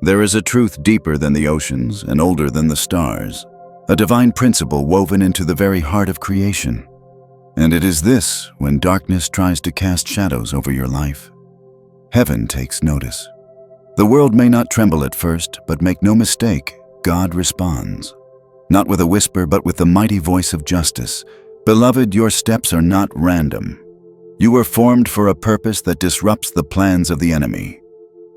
There is a truth deeper than the oceans and older than the stars, a divine principle woven into the very heart of creation. And it is this: when darkness tries to cast shadows over your life, heaven takes notice. The world may not tremble at first, but make no mistake, God responds. Not with a whisper, but with the mighty voice of justice. Beloved, your steps are not random. You were formed for a purpose that disrupts the plans of the enemy.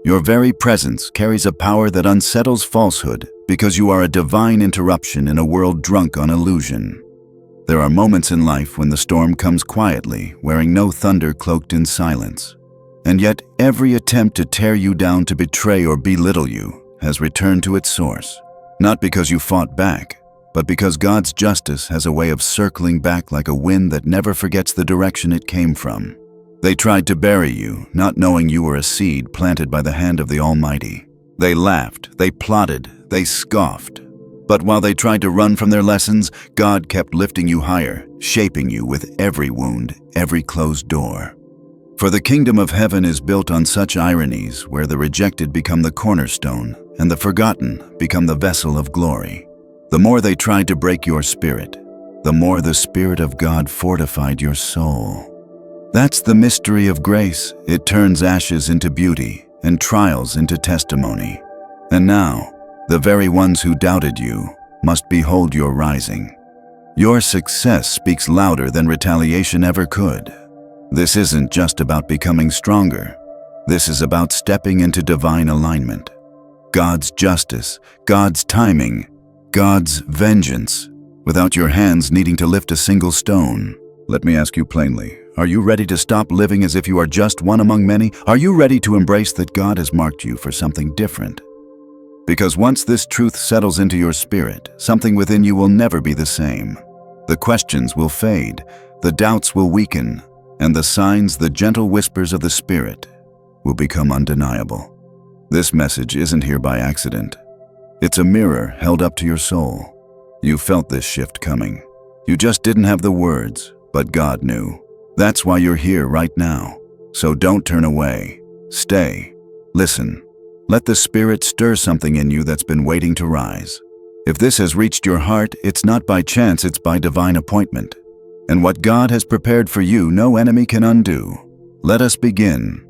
Your very presence carries a power that unsettles falsehood, because you are a divine interruption in a world drunk on illusion. There are moments in life when the storm comes quietly, wearing no thunder, cloaked in silence. And yet every attempt to tear you down, to betray or belittle you, has returned to its source. Not because you fought back, but because God's justice has a way of circling back like a wind that never forgets the direction it came from. They tried to bury you, not knowing you were a seed planted by the hand of the Almighty. They laughed, they plotted, they scoffed. But while they tried to run from their lessons, God kept lifting you higher, shaping you with every wound, every closed door. For the kingdom of heaven is built on such ironies, where the rejected become the cornerstone and the forgotten become the vessel of glory. The more they tried to break your spirit, the more the Spirit of God fortified your soul. That's the mystery of grace. It turns ashes into beauty and trials into testimony. And now, the very ones who doubted you must behold your rising. Your success speaks louder than retaliation ever could. This isn't just about becoming stronger. This is about stepping into divine alignment. God's justice, God's timing, God's vengeance, without your hands needing to lift a single stone. Let me ask you plainly, are you ready to stop living as if you are just one among many? Are you ready to embrace that God has marked you for something different? Because once this truth settles into your spirit, something within you will never be the same. The questions will fade, the doubts will weaken, and the signs, the gentle whispers of the Spirit, will become undeniable. This message isn't here by accident. It's a mirror held up to your soul. You felt this shift coming. You just didn't have the words, but God knew. That's why you're here right now. So don't turn away. Stay. Listen. Let the Spirit stir something in you that's been waiting to rise. If this has reached your heart, it's not by chance, it's by divine appointment. And what God has prepared for you, no enemy can undo. Let us begin.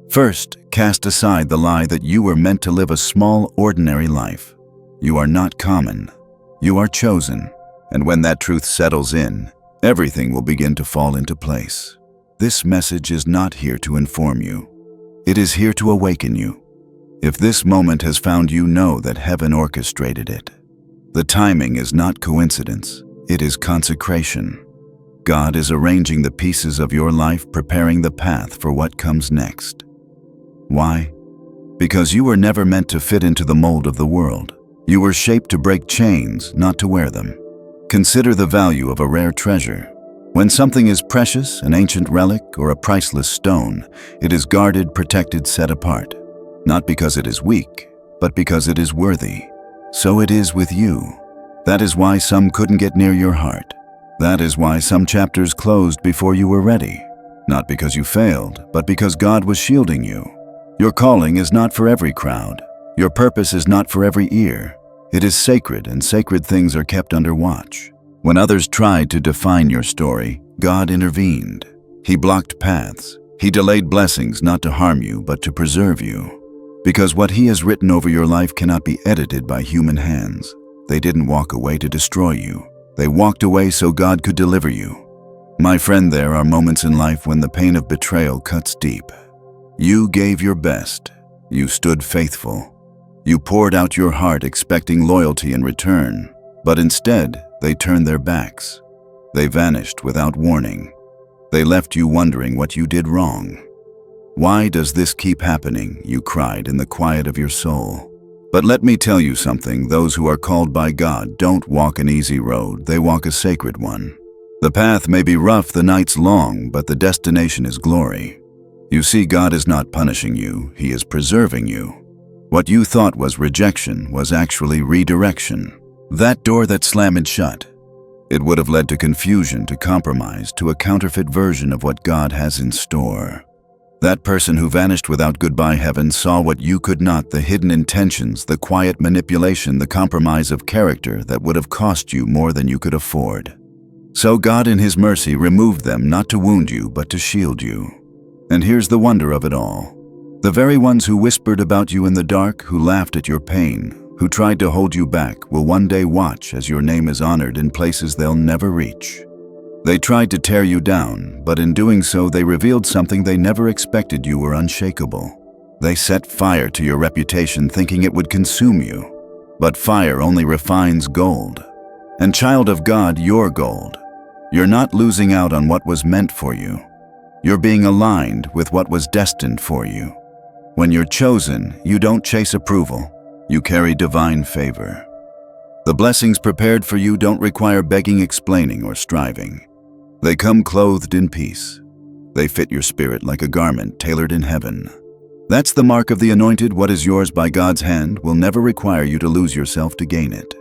First, cast aside the lie that you were meant to live a small, ordinary life. You are not common. You are chosen. And when that truth settles in, everything will begin to fall into place. This message is not here to inform you. It is here to awaken you. If this moment has found you, know that heaven orchestrated it. The timing is not coincidence. It is consecration. God is arranging the pieces of your life, preparing the path for what comes next. Why? Because you were never meant to fit into the mold of the world. You were shaped to break chains, not to wear them. Consider the value of a rare treasure. When something is precious, an ancient relic, or a priceless stone, it is guarded, protected, set apart. Not because it is weak, but because it is worthy. So it is with you. That is why some couldn't get near your heart. That is why some chapters closed before you were ready. Not because you failed, but because God was shielding you. Your calling is not for every crowd. Your purpose is not for every ear. It is sacred, and sacred things are kept under watch. When others tried to define your story, God intervened. He blocked paths. He delayed blessings, not to harm you, but to preserve you. Because what He has written over your life cannot be edited by human hands. They didn't walk away to destroy you. They walked away so God could deliver you. My friend, there are moments in life when the pain of betrayal cuts deep. You gave your best. You stood faithful. You poured out your heart expecting loyalty in return. But instead, they turned their backs. They vanished without warning. They left you wondering what you did wrong. Why does this keep happening? You cried in the quiet of your soul. But let me tell you something, those who are called by God don't walk an easy road, they walk a sacred one. The path may be rough, the night's long, but the destination is glory. You see, God is not punishing you, He is preserving you. What you thought was rejection was actually redirection. That door that slammed shut, it would have led to confusion, to compromise, to a counterfeit version of what God has in store. That person who vanished without goodbye heaven saw what you could not, the hidden intentions, the quiet manipulation, the compromise of character that would have cost you more than you could afford. So God in His mercy removed them not to wound you but to shield you. And here's the wonder of it all. The very ones who whispered about you in the dark, who laughed at your pain, who tried to hold you back, will one day watch as your name is honored in places they'll never reach. They tried to tear you down, but in doing so they revealed something they never expected. You were unshakable. They set fire to your reputation thinking it would consume you. But fire only refines gold. And child of God, you're gold. You're not losing out on what was meant for you. You're being aligned with what was destined for you. When you're chosen, you don't chase approval. You carry divine favor. The blessings prepared for you don't require begging, explaining, or striving. They come clothed in peace. They fit your spirit like a garment tailored in heaven. That's the mark of the anointed. What is yours by God's hand will never require you to lose yourself to gain it.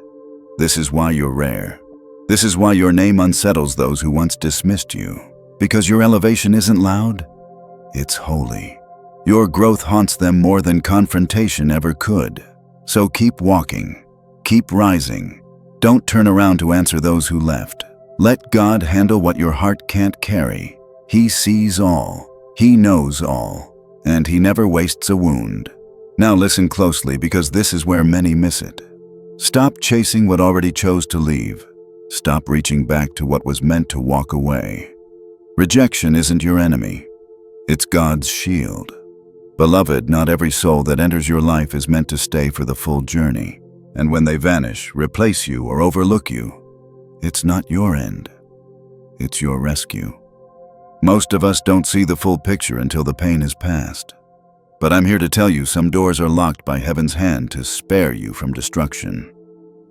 This is why you're rare. This is why your name unsettles those who once dismissed you. Because your elevation isn't loud, it's holy. Your growth haunts them more than confrontation ever could. So keep walking, keep rising. Don't turn around to answer those who left. Let God handle what your heart can't carry. He sees all, He knows all, and He never wastes a wound. Now listen closely, because this is where many miss it. Stop chasing what already chose to leave. Stop reaching back to what was meant to walk away. Rejection isn't your enemy. It's God's shield. Beloved, not every soul that enters your life is meant to stay for the full journey. And when they vanish, replace you, or overlook you, it's not your end. It's your rescue. Most of us don't see the full picture until the pain has passed. But I'm here to tell you some doors are locked by heaven's hand to spare you from destruction.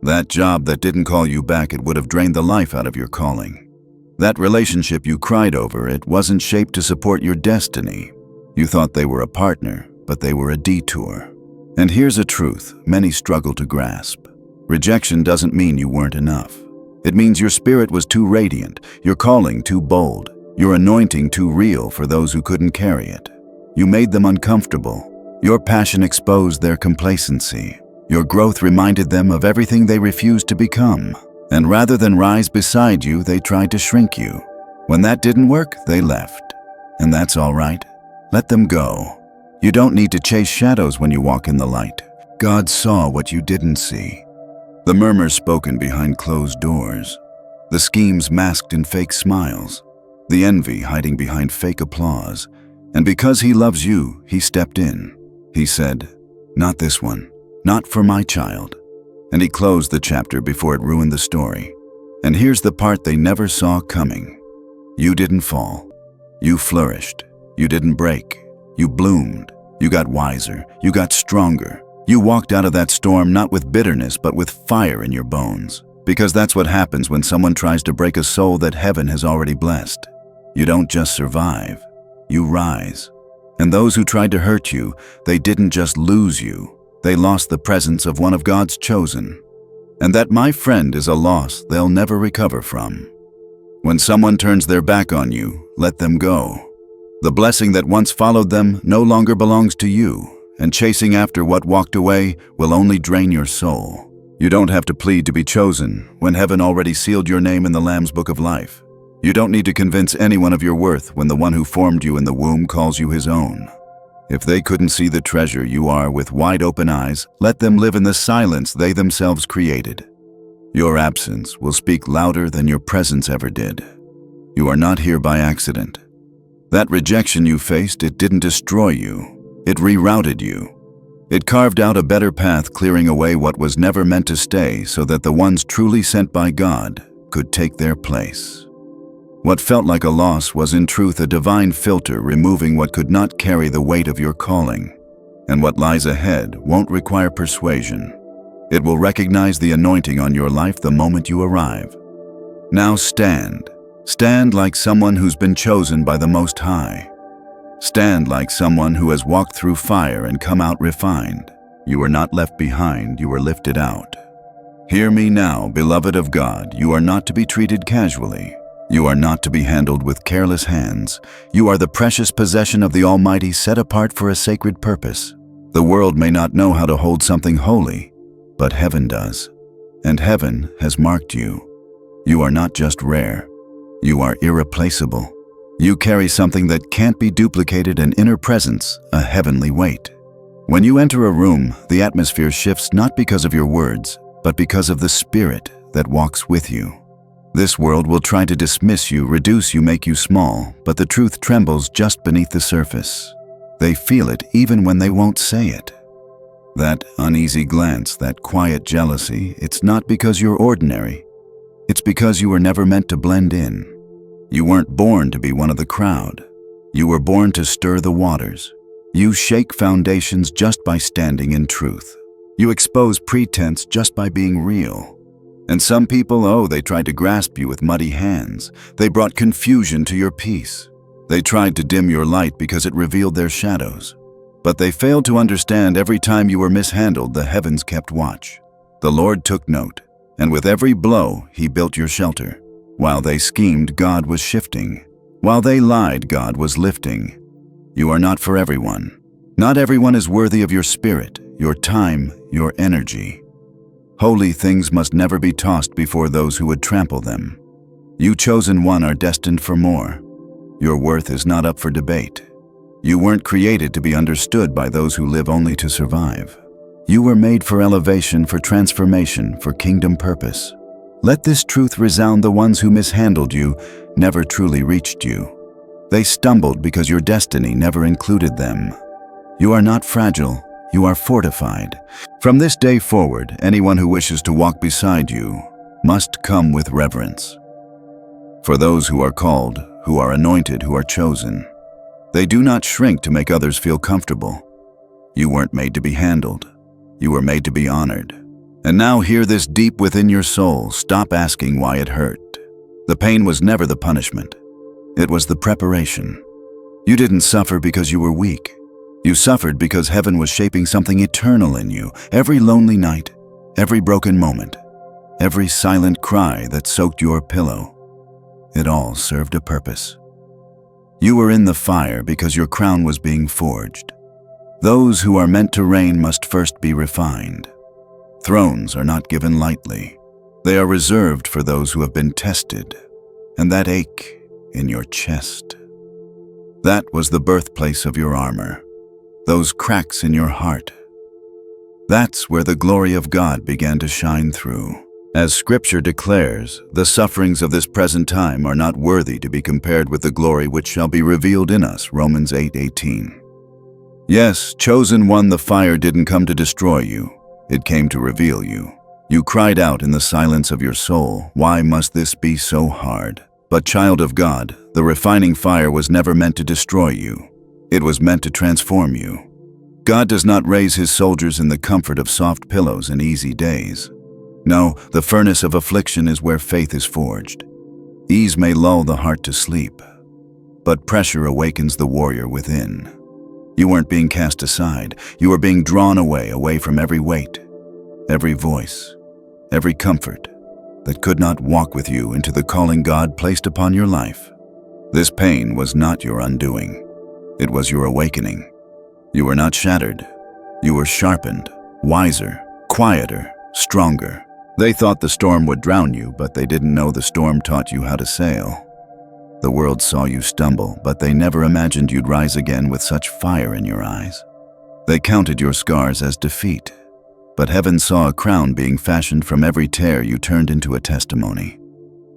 That job that didn't call you back, it would have drained the life out of your calling. That relationship you cried over, it wasn't shaped to support your destiny. You thought they were a partner, but they were a detour. And here's a truth many struggle to grasp. Rejection doesn't mean you weren't enough. It means your spirit was too radiant, your calling too bold, your anointing too real for those who couldn't carry it. You made them uncomfortable. Your passion exposed their complacency. Your growth reminded them of everything they refused to become. And rather than rise beside you, they tried to shrink you. When that didn't work, they left. And that's all right. Let them go. You don't need to chase shadows when you walk in the light. God saw what you didn't see. The murmurs spoken behind closed doors. The schemes masked in fake smiles. The envy hiding behind fake applause. And because He loves you, He stepped in. He said, "Not this one. Not for my child." And He closed the chapter before it ruined the story. And here's the part they never saw coming. You didn't fall. You flourished. You didn't break. You bloomed. You got wiser. You got stronger. You walked out of that storm not with bitterness, but with fire in your bones. Because that's what happens when someone tries to break a soul that heaven has already blessed. You don't just survive. You rise. And those who tried to hurt you, they didn't just lose you. They lost the presence of one of God's chosen. And that, my friend, is a loss they'll never recover from. When someone turns their back on you, let them go. The blessing that once followed them no longer belongs to you, and chasing after what walked away will only drain your soul. You don't have to plead to be chosen when heaven already sealed your name in the Lamb's Book of Life. You don't need to convince anyone of your worth when the one who formed you in the womb calls you His own. If they couldn't see the treasure you are with wide open eyes, let them live in the silence they themselves created. Your absence will speak louder than your presence ever did. You are not here by accident. That rejection you faced, it didn't destroy you. It rerouted you. It carved out a better path, clearing away what was never meant to stay so that the ones truly sent by God could take their place. What felt like a loss was in truth a divine filter, removing what could not carry the weight of your calling. And what lies ahead won't require persuasion. It will recognize the anointing on your life the moment you arrive. Now stand. Stand like someone who's been chosen by the Most High. Stand like someone who has walked through fire and come out refined. You are not left behind, you are lifted out. Hear me now, beloved of God, you are not to be treated casually. You are not to be handled with careless hands. You are the precious possession of the Almighty, set apart for a sacred purpose. The world may not know how to hold something holy, but heaven does. And heaven has marked you. You are not just rare. You are irreplaceable. You carry something that can't be duplicated, an inner presence, a heavenly weight. When you enter a room, the atmosphere shifts not because of your words, but because of the Spirit that walks with you. This world will try to dismiss you, reduce you, make you small, but the truth trembles just beneath the surface. They feel it even when they won't say it. That uneasy glance, that quiet jealousy, it's not because you're ordinary. It's because you were never meant to blend in. You weren't born to be one of the crowd. You were born to stir the waters. You shake foundations just by standing in truth. You expose pretense just by being real. And some people, they tried to grasp you with muddy hands. They brought confusion to your peace. They tried to dim your light because it revealed their shadows. But they failed to understand every time you were mishandled, the heavens kept watch. The Lord took note, and with every blow, He built your shelter. While they schemed, God was shifting. While they lied, God was lifting. You are not for everyone. Not everyone is worthy of your spirit, your time, your energy. Holy things must never be tossed before those who would trample them. You chosen one are destined for more. Your worth is not up for debate. You weren't created to be understood by those who live only to survive. You were made for elevation, for transformation, for kingdom purpose. Let this truth resound: the ones who mishandled you never truly reached you. They stumbled because your destiny never included them. You are not fragile. You are fortified. From this day forward, anyone who wishes to walk beside you must come with reverence. For those who are called, who are anointed, who are chosen, they do not shrink to make others feel comfortable. You weren't made to be handled. You were made to be honored. And now hear this deep within your soul. Stop asking why it hurt. The pain was never the punishment. It was the preparation. You didn't suffer because you were weak. You suffered because heaven was shaping something eternal in you. Every lonely night, every broken moment, every silent cry that soaked your pillow, it all served a purpose. You were in the fire because your crown was being forged. Those who are meant to reign must first be refined. Thrones are not given lightly. They are reserved for those who have been tested. And that ache in your chest, that was the birthplace of your armor. Those cracks in your heart, that's where the glory of God began to shine through. As Scripture declares, the sufferings of this present time are not worthy to be compared with the glory which shall be revealed in us, Romans 8:18. Yes, chosen one, the fire didn't come to destroy you. It came to reveal you. You cried out in the silence of your soul, "Why must this be so hard?" But child of God, the refining fire was never meant to destroy you. It was meant to transform you. God does not raise His soldiers in the comfort of soft pillows and easy days. No, the furnace of affliction is where faith is forged. Ease may lull the heart to sleep, but pressure awakens the warrior within. You weren't being cast aside. You were being drawn away from every weight, every voice, every comfort that could not walk with you into the calling God placed upon your life. This pain was not your undoing. It was your awakening. You were not shattered. You were sharpened, wiser, quieter, stronger. They thought the storm would drown you, but they didn't know the storm taught you how to sail. The world saw you stumble, but they never imagined you'd rise again with such fire in your eyes. They counted your scars as defeat, but heaven saw a crown being fashioned from every tear you turned into a testimony.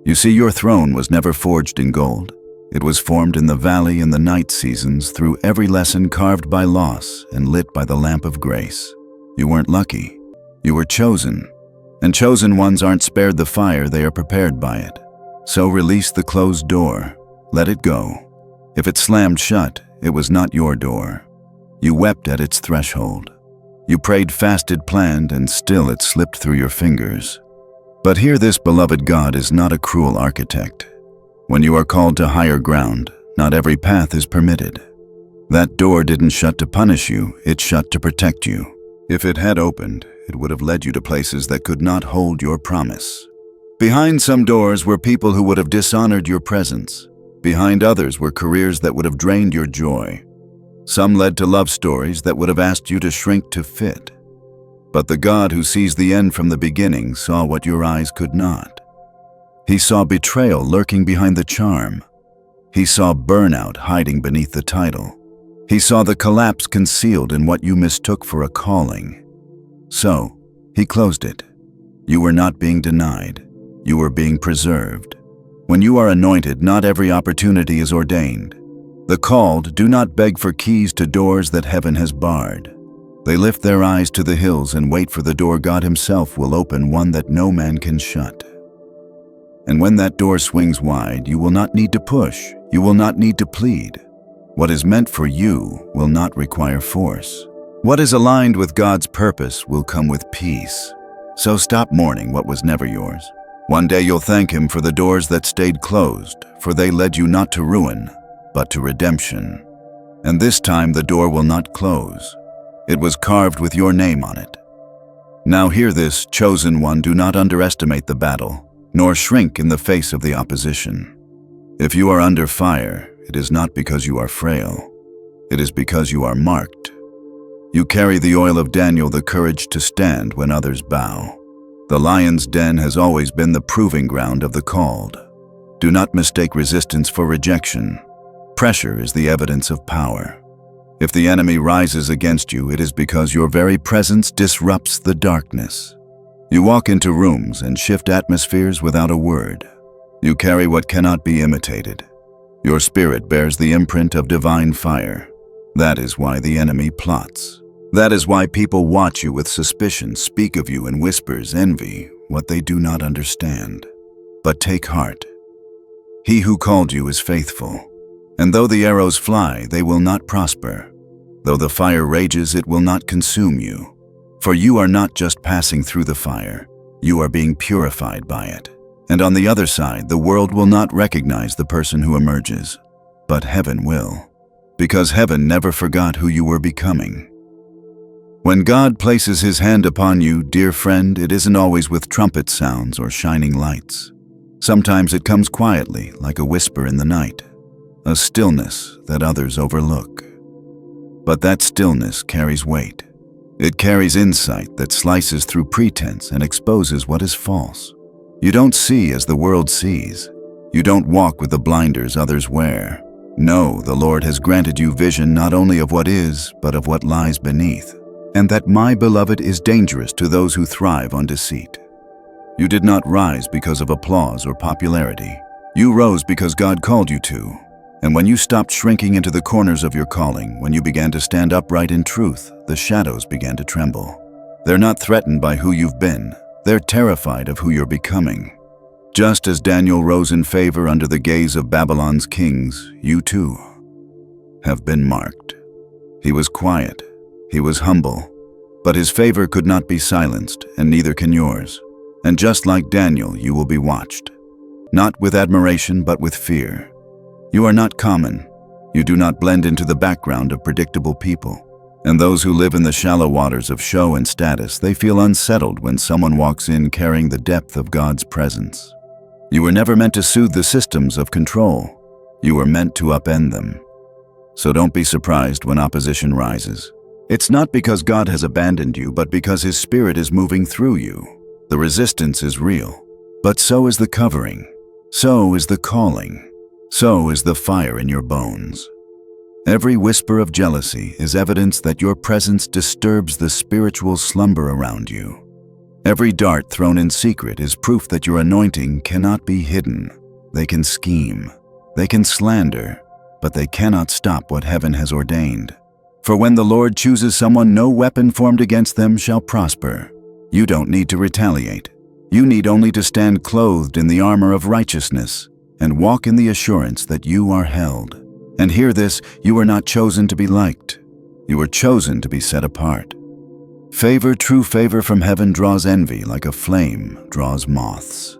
You see, your throne was never forged in gold. It was formed in the valley in the night seasons, through every lesson carved by loss and lit by the lamp of grace. You weren't lucky. You were chosen. And chosen ones aren't spared the fire, they are prepared by it. So release the closed door. Let it go. If it slammed shut, it was not your door. You wept at its threshold. You prayed, fasted, planned, and still it slipped through your fingers. But hear this, beloved: God is not a cruel architect. When you are called to higher ground, not every path is permitted. That door didn't shut to punish you, it shut to protect you. If it had opened, it would have led you to places that could not hold your promise. Behind some doors were people who would have dishonored your presence. Behind others were careers that would have drained your joy. Some led to love stories that would have asked you to shrink to fit. But the God who sees the end from the beginning saw what your eyes could not. He saw betrayal lurking behind the charm. He saw burnout hiding beneath the title. He saw the collapse concealed in what you mistook for a calling. So, he closed it. You were not being denied. You were being preserved. When you are anointed, not every opportunity is ordained. The called do not beg for keys to doors that heaven has barred. They lift their eyes to the hills and wait for the door God Himself will open, one that no man can shut. And when that door swings wide, you will not need to push. You will not need to plead. What is meant for you will not require force. What is aligned with God's purpose will come with peace. So stop mourning what was never yours. One day you'll thank Him for the doors that stayed closed, for they led you not to ruin, but to redemption. And this time the door will not close. It was carved with your name on it. Now hear this, chosen one, do not underestimate the battle, nor shrink in the face of the opposition. If you are under fire, it is not because you are frail. It is because you are marked. You carry the oil of Daniel, the courage to stand when others bow. The lion's den has always been the proving ground of the called. Do not mistake resistance for rejection. Pressure is the evidence of power. If the enemy rises against you, it is because your very presence disrupts the darkness. You walk into rooms and shift atmospheres without a word. You carry what cannot be imitated. Your spirit bears the imprint of divine fire. That is why the enemy plots. That is why people watch you with suspicion, speak of you in whispers, envy what they do not understand. But take heart. He who called you is faithful. And though the arrows fly, they will not prosper. Though the fire rages, it will not consume you. For you are not just passing through the fire, you are being purified by it. And on the other side, the world will not recognize the person who emerges, but heaven will. Because heaven never forgot who you were becoming. When God places His hand upon you, dear friend, it isn't always with trumpet sounds or shining lights. Sometimes it comes quietly, like a whisper in the night, a stillness that others overlook. But that stillness carries weight. It carries insight that slices through pretense and exposes what is false. You don't see as the world sees. You don't walk with the blinders others wear. No, the Lord has granted you vision not only of what is, but of what lies beneath. And that, my beloved, is dangerous to those who thrive on deceit. You did not rise because of applause or popularity. You rose because God called you to. And when you stopped shrinking into the corners of your calling, when you began to stand upright in truth, the shadows began to tremble. They're not threatened by who you've been. They're terrified of who you're becoming. Just as Daniel rose in favor under the gaze of Babylon's kings, you too have been marked. He was quiet. He was humble. But his favor could not be silenced, and neither can yours. And just like Daniel, you will be watched. Not with admiration, but with fear. You are not common. You do not blend into the background of predictable people. And those who live in the shallow waters of show and status, they feel unsettled when someone walks in carrying the depth of God's presence. You were never meant to soothe the systems of control. You were meant to upend them. So don't be surprised when opposition rises. It's not because God has abandoned you, but because His Spirit is moving through you. The resistance is real, but so is the covering. So is the calling. So is the fire in your bones. Every whisper of jealousy is evidence that your presence disturbs the spiritual slumber around you. Every dart thrown in secret is proof that your anointing cannot be hidden. They can scheme, they can slander, but they cannot stop what heaven has ordained. For when the Lord chooses someone, no weapon formed against them shall prosper. You don't need to retaliate. You need only to stand clothed in the armor of righteousness and walk in the assurance that you are held. And hear this, you are not chosen to be liked. You are chosen to be set apart. Favor, true favor from heaven draws envy like a flame draws moths.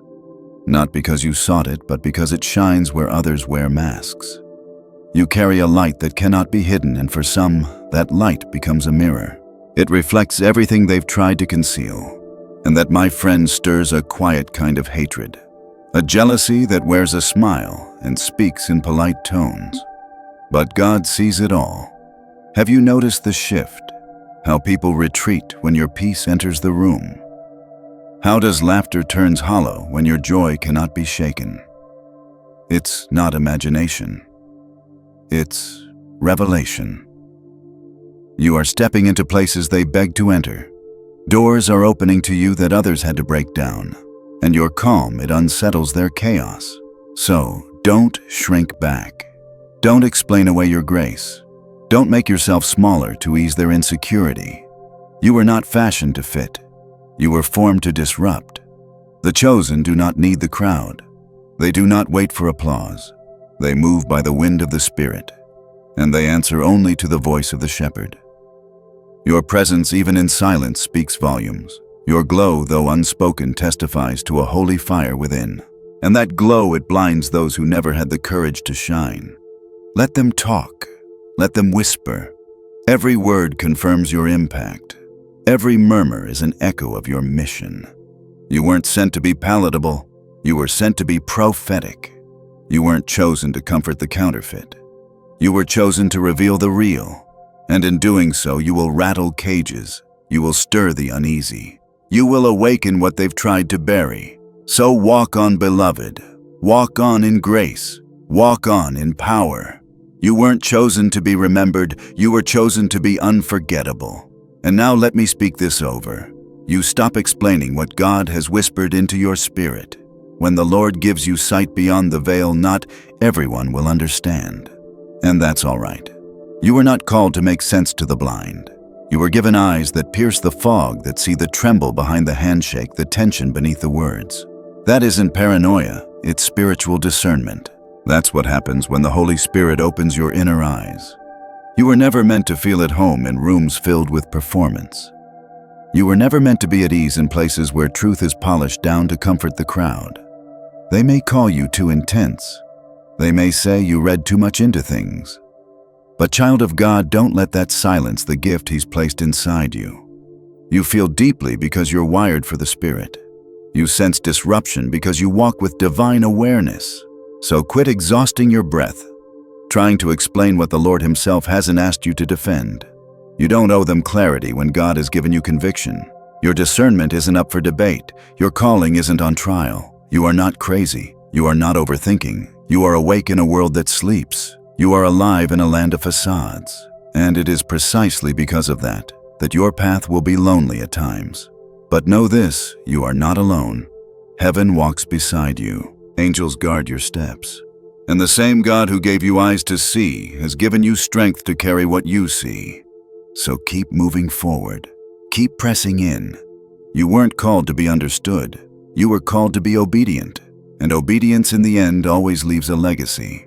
Not because you sought it, but because it shines where others wear masks. You carry a light that cannot be hidden, and for some, that light becomes a mirror. It reflects everything they've tried to conceal. and that my friend stirs a quiet kind of hatred, a jealousy that wears a smile and speaks in polite tones. But God sees it all. Have you noticed the shift? How people retreat when your peace enters the room? How does laughter turns hollow when your joy cannot be shaken? It's not imagination. It's revelation. You are stepping into places they begged to enter. Doors are opening to you that others had to break down, and your calm, it unsettles their chaos. So, don't shrink back. Don't explain away your grace. Don't make yourself smaller to ease their insecurity. You were not fashioned to fit. You were formed to disrupt. The chosen do not need the crowd. They do not wait for applause. They move by the wind of the Spirit, and they answer only to the voice of the shepherd. Your presence, even in silence, speaks volumes. Your glow, though unspoken, testifies to a holy fire within. And that glow, it blinds those who never had the courage to shine. Let them talk. Let them whisper. Every word confirms your impact. Every murmur is an echo of your mission. You weren't sent to be palatable. You were sent to be prophetic. You weren't chosen to comfort the counterfeit. You were chosen to reveal the real. And in doing so, you will rattle cages. You will stir the uneasy. You will awaken what they've tried to bury. So walk on, beloved. Walk on in grace. Walk on in power. You weren't chosen to be remembered. You were chosen to be unforgettable. And now let me speak this over. You stop explaining what God has whispered into your spirit. When the Lord gives you sight beyond the veil, not everyone will understand. And that's all right. You were not called to make sense to the blind. You were given eyes that pierce the fog, that see the tremble behind the handshake, the tension beneath the words. That isn't paranoia, it's spiritual discernment. That's what happens when the Holy Spirit opens your inner eyes. You were never meant to feel at home in rooms filled with performance. You were never meant to be at ease in places where truth is polished down to comfort the crowd. They may call you too intense. They may say you read too much into things. But child of God, don't let that silence the gift He's placed inside you. You feel deeply because you're wired for the Spirit. You sense disruption because you walk with divine awareness. So quit exhausting your breath, trying to explain what the Lord Himself hasn't asked you to defend. You don't owe them clarity when God has given you conviction. Your discernment isn't up for debate. Your calling isn't on trial. You are not crazy. You are not overthinking. You are awake in a world that sleeps. You are alive in a land of facades. And it is precisely because of that your path will be lonely at times. But know this, you are not alone. Heaven walks beside you. Angels guard your steps. And the same God who gave you eyes to see has given you strength to carry what you see. So keep moving forward. Keep pressing in. You weren't called to be understood. You were called to be obedient. And obedience in the end always leaves a legacy.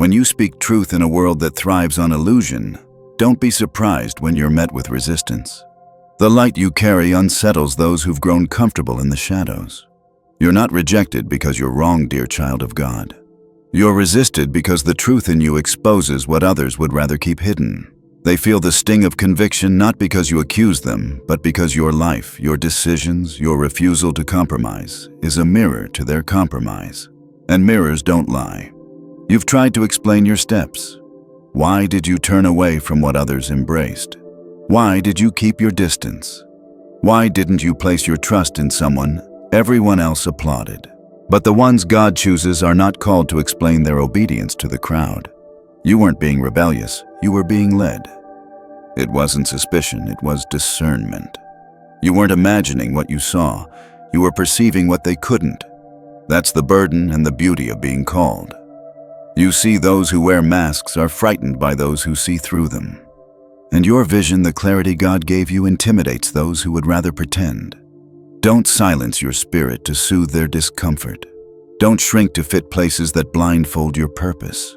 When you speak truth in a world that thrives on illusion, don't be surprised when you're met with resistance. The light you carry unsettles those who've grown comfortable in the shadows. You're not rejected because you're wrong, dear child of God. You're resisted because the truth in you exposes what others would rather keep hidden. They feel the sting of conviction not because you accuse them, but because your life, your decisions, your refusal to compromise is a mirror to their compromise. And mirrors don't lie. You've tried to explain your steps. Why did you turn away from what others embraced? Why did you keep your distance? Why didn't you place your trust in someone everyone else applauded? But the ones God chooses are not called to explain their obedience to the crowd. You weren't being rebellious, you were being led. It wasn't suspicion, it was discernment. You weren't imagining what you saw, you were perceiving what they couldn't. That's the burden and the beauty of being called. You see, those who wear masks are frightened by those who see through them. And your vision, the clarity God gave you, intimidates those who would rather pretend. Don't silence your spirit to soothe their discomfort. Don't shrink to fit places that blindfold your purpose.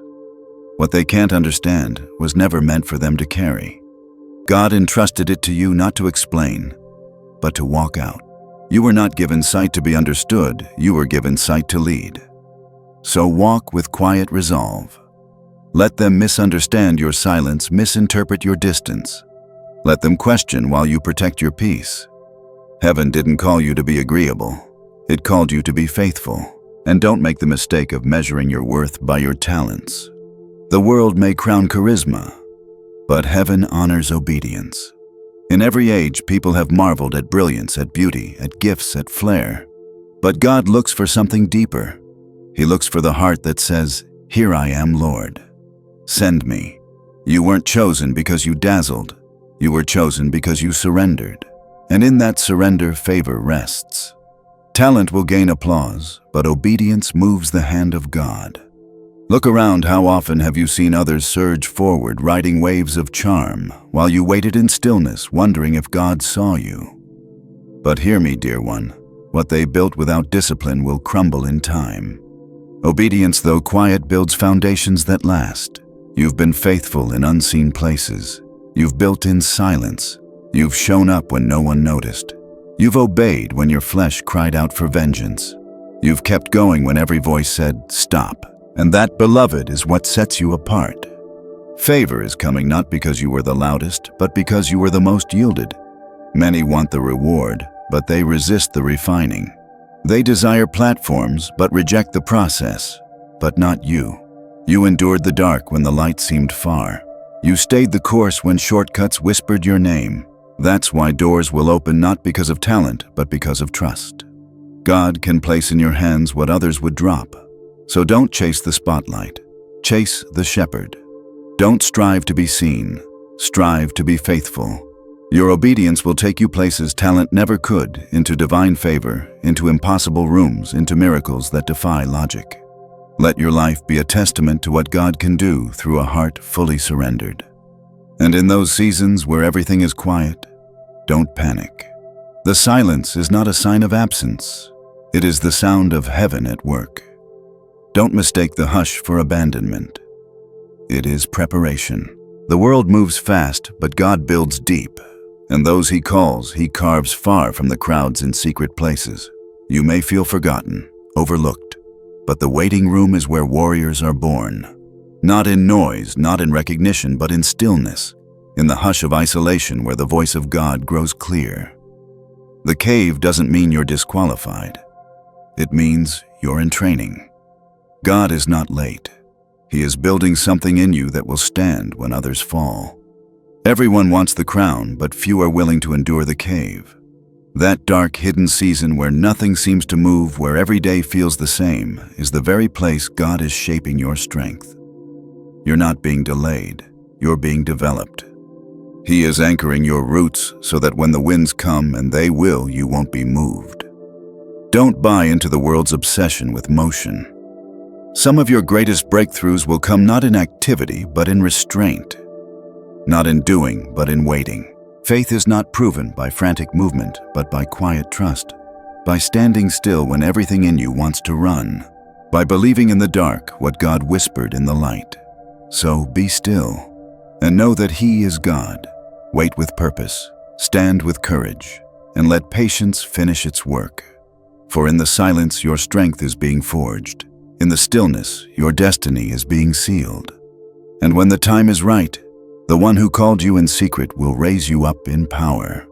What they can't understand was never meant for them to carry. God entrusted it to you not to explain, but to walk out. You were not given sight to be understood, you were given sight to lead. So walk with quiet resolve. Let them misunderstand your silence, misinterpret your distance. Let them question while you protect your peace. Heaven didn't call you to be agreeable. It called you to be faithful. And don't make the mistake of measuring your worth by your talents. The world may crown charisma, but heaven honors obedience. In every age, people have marveled at brilliance, at beauty, at gifts, at flair. But God looks for something deeper. He looks for the heart that says, "Here I am, Lord. Send me." You weren't chosen because you dazzled. You were chosen because you surrendered. And in that surrender, favor rests. Talent will gain applause, but obedience moves the hand of God. Look around. How often have you seen others surge forward, riding waves of charm, while you waited in stillness, wondering if God saw you? But hear me, dear one, what they built without discipline will crumble in time. Obedience, though quiet, builds foundations that last. You've been faithful in unseen places. You've built in silence. You've shown up when no one noticed. You've obeyed when your flesh cried out for vengeance. You've kept going when every voice said, "Stop." And that, beloved, is what sets you apart. Favor is coming not because you were the loudest, but because you were the most yielded. Many want the reward, but they resist the refining. They desire platforms, but reject the process. But not you. You endured the dark when the light seemed far. You stayed the course when shortcuts whispered your name. That's why doors will open not because of talent, but because of trust. God can place in your hands what others would drop. So don't chase the spotlight. Chase the shepherd. Don't strive to be seen. Strive to be faithful. Your obedience will take you places talent never could, into divine favor, into impossible rooms, into miracles that defy logic. Let your life be a testament to what God can do through a heart fully surrendered. And in those seasons where everything is quiet, don't panic. The silence is not a sign of absence. It is the sound of heaven at work. Don't mistake the hush for abandonment. It is preparation. The world moves fast, but God builds deep. And those He calls, He carves far from the crowds in secret places. You may feel forgotten, overlooked, but the waiting room is where warriors are born. Not in noise, not in recognition, but in stillness, in the hush of isolation where the voice of God grows clear. The cave doesn't mean you're disqualified. It means you're in training. God is not late. He is building something in you that will stand when others fall. Everyone wants the crown, but few are willing to endure the cave. That dark, hidden season where nothing seems to move, where every day feels the same, is the very place God is shaping your strength. You're not being delayed. You're being developed. He is anchoring your roots so that when the winds come, and they will, you won't be moved. Don't buy into the world's obsession with motion. Some of your greatest breakthroughs will come not in activity, but in restraint. Not in doing, but in waiting. Faith is not proven by frantic movement, but by quiet trust. By standing still when everything in you wants to run. By believing in the dark what God whispered in the light. So be still, and know that He is God. Wait with purpose, stand with courage, and let patience finish its work. For in the silence your strength is being forged. In the stillness, your destiny is being sealed. And when the time is right, the one who called you in secret will raise you up in power.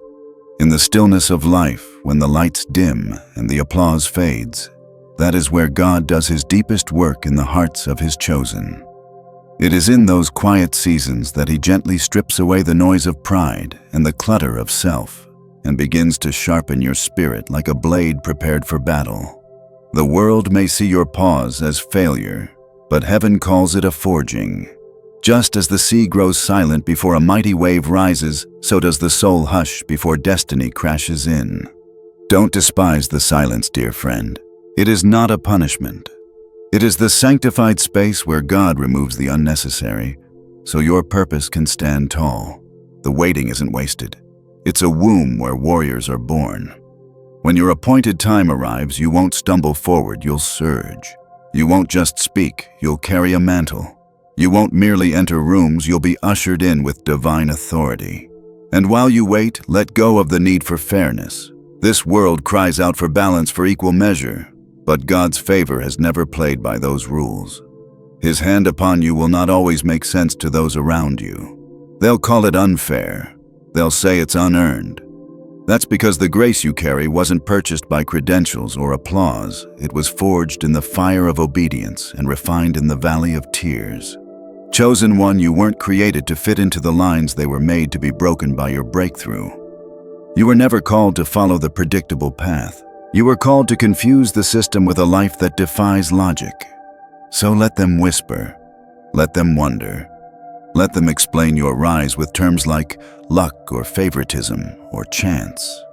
In the stillness of life, when the lights dim and the applause fades, that is where God does His deepest work in the hearts of His chosen. It is in those quiet seasons that He gently strips away the noise of pride and the clutter of self, and begins to sharpen your spirit like a blade prepared for battle. The world may see your pause as failure, but heaven calls it a forging. Just as the sea grows silent before a mighty wave rises, so does the soul hush before destiny crashes in. Don't despise the silence, dear friend. It is not a punishment. It is the sanctified space where God removes the unnecessary, so your purpose can stand tall. The waiting isn't wasted. It's a womb where warriors are born. When your appointed time arrives, you won't stumble forward, you'll surge. You won't just speak, you'll carry a mantle. You won't merely enter rooms, you'll be ushered in with divine authority. And while you wait, let go of the need for fairness. This world cries out for balance, for equal measure, but God's favor has never played by those rules. His hand upon you will not always make sense to those around you. They'll call it unfair. They'll say it's unearned. That's because the grace you carry wasn't purchased by credentials or applause. It was forged in the fire of obedience and refined in the valley of tears. Chosen one, you weren't created to fit into the lines they were made to be broken by your breakthrough. You were never called to follow the predictable path. You were called to confuse the system with a life that defies logic. So let them whisper. Let them wonder. Let them explain your rise with terms like luck or favoritism or chance.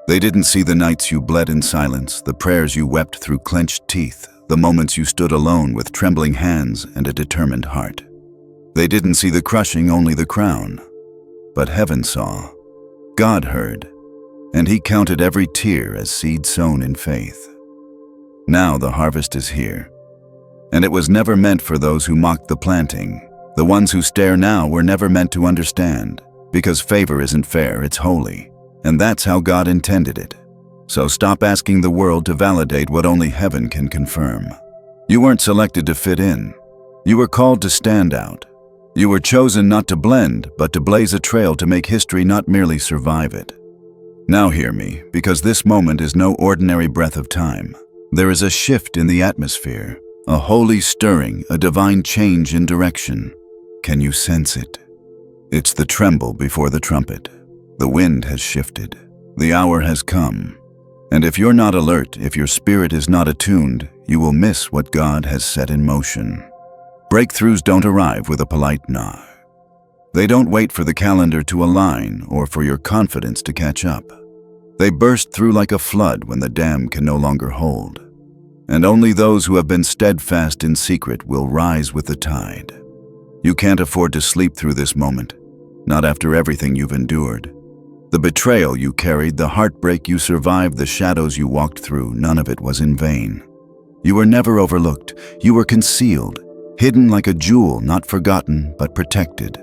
They didn't see the nights you bled in silence, the prayers you wept through clenched teeth, the moments you stood alone with trembling hands and a determined heart. They didn't see the crushing, only the crown. But heaven saw. God heard. And he counted every tear as seed sown in faith. Now the harvest is here. And it was never meant for those who mocked the planting. The ones who stare now were never meant to understand, because favor isn't fair, it's holy. And that's how God intended it. So stop asking the world to validate what only heaven can confirm. You weren't selected to fit in. You were called to stand out. You were chosen not to blend, but to blaze a trail to make history, not merely survive it. Now hear me, because this moment is no ordinary breath of time. There is a shift in the atmosphere, a holy stirring, a divine change in direction. Can you sense it? It's the tremble before the trumpet. The wind has shifted. The hour has come. And if you're not alert, if your spirit is not attuned, you will miss what God has set in motion. Breakthroughs don't arrive with a polite nod. They don't wait for the calendar to align or for your confidence to catch up. They burst through like a flood when the dam can no longer hold. And only those who have been steadfast in secret will rise with the tide. You can't afford to sleep through this moment, not after everything you've endured. The betrayal you carried, the heartbreak you survived, the shadows you walked through, none of it was in vain. You were never overlooked. You were concealed, hidden like a jewel, not forgotten, but protected.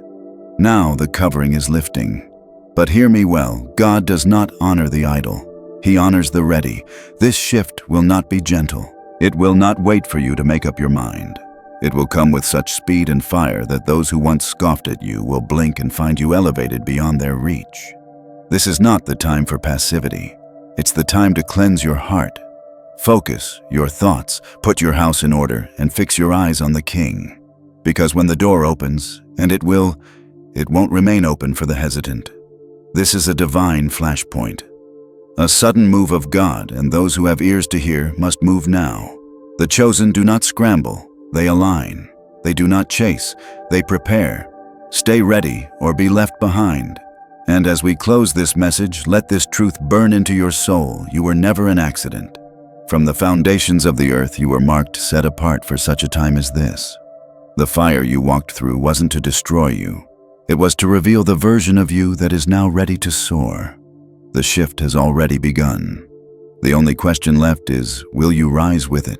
Now the covering is lifting. But hear me well, God does not honor the idle. He honors the ready. This shift will not be gentle. It will not wait for you to make up your mind. It will come with such speed and fire that those who once scoffed at you will blink and find you elevated beyond their reach. This is not the time for passivity. It's the time to cleanse your heart. Focus your thoughts, put your house in order, and fix your eyes on the King. Because when the door opens, and it won't remain open for the hesitant. This is a divine flashpoint. A sudden move of God, and those who have ears to hear must move now. The chosen do not scramble. They align. They do not chase. They prepare. Stay ready or be left behind. And as we close this message, let this truth burn into your soul. You were never an accident. From the foundations of the earth, you were marked, set apart for such a time as this. The fire you walked through wasn't to destroy you. It was to reveal the version of you that is now ready to soar. The shift has already begun. The only question left is, will you rise with it?